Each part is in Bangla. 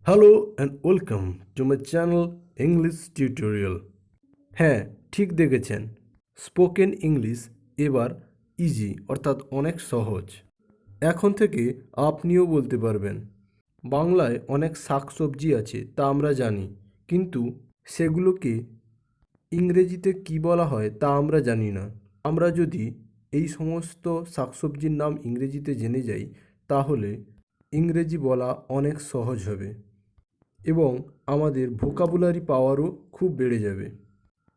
Hello and welcome to my channel English tutorial. হ্যাঁ, ঠিক দেখেছেন, স্পোকেন ইংলিশ এবার ইজি অর্থাৎ অনেক সহজ। এখন থেকে আপনিও বলতে পারবেন। বাংলায় অনেক শাকসবজি আছে তা আমরা জানি, কিন্তু সেগুলোকে ইংরেজিতে কী বলা হয় তা আমরা জানি না। আমরা যদি এই সমস্ত শাকসবজির নাম ইংরেজিতে জেনে যাই, তাহলে ইংরেজি বলা অনেক সহজ হবে এবং আমাদের ভোকাবুলারি পাওয়ারও খুব বেড়ে যাবে।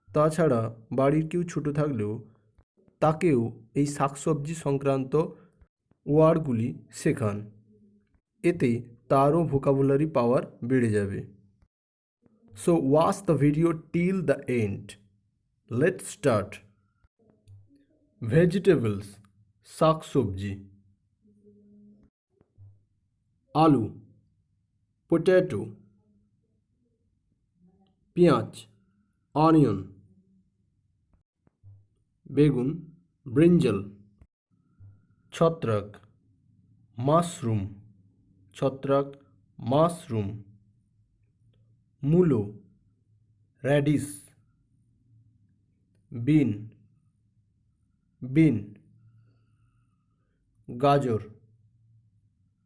তাছাড়া বাড়ির কেউ ছোটো থাকলেও তাকেও এই শাকসবজি সংক্রান্ত ওয়ার্ডগুলি শেখান, এতে তারও ভোকাবুলারি পাওয়ার বেড়ে যাবে। So watch the video till the end. Let's start. Vegetables শাকসবজি: আলু, পোট্যাটো, পেঁয়াজ অনিয়ন, বেগুন ব্রিঞ্জাল, ছত্রাক মাশরুম, ছত্রাক মাশরুম, মূলো র্যাডিশ, বিন বিন, গাজর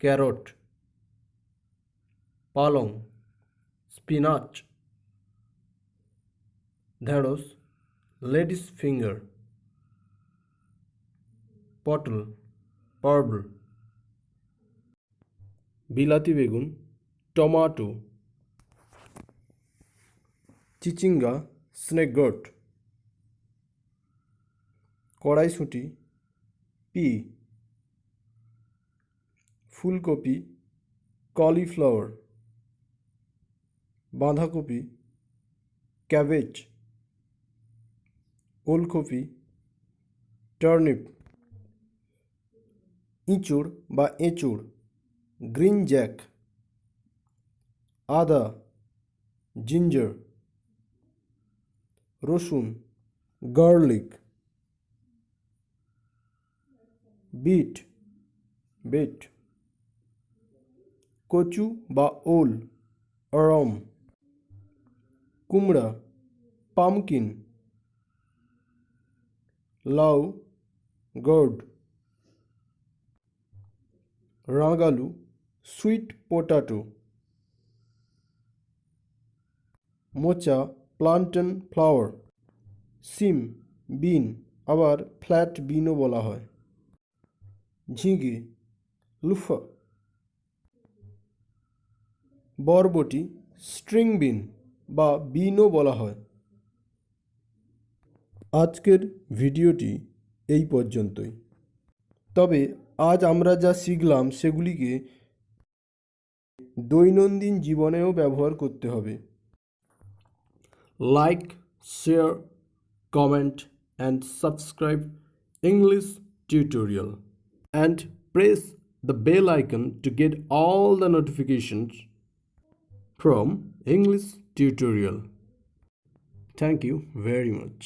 ক্যারট, পালং স্পিনাচ, ঢেঁড়স লেডিস ফিঙ্গার, পটল পার্বল, বিলাতি বেগুন টমাটো, চিচিঙ্গা স্নেক-গোট, কড়াইশুঁটি পি, ফুলকপি কলিফ্লাওয়ার, বাঁধাকপি ক্যাবেজ, ওলকপি টার্নিপ, ইঁচড় বা এঁচড় গ্রিন জ্যাক, আদা জিঞ্জার, রসুন গার্লিক, বিট, কচু বা ওল আরাম, কুমড়া পামকিন, লাউ গোর্ড, রাঙালু সুইট পোটাটো, মোচা প্লান্টেন ফ্লাওয়ার, সিম বিন আবার ফ্ল্যাট বিনও বলা হয়, ঝিঙে লুফা, বরবটি স্ট্রিং বিন বা বিনও বলা হয়। আজকের ভিডিওটি এই পর্যন্তই। তবে আজ আমরা যা শিখলাম সেগুলিকে দৈনন্দিন জীবনেও ব্যবহার করতে হবে। Like, share, comment and subscribe English tutorial and press the bell icon to get all the notifications from English tutorial. Thank you very much.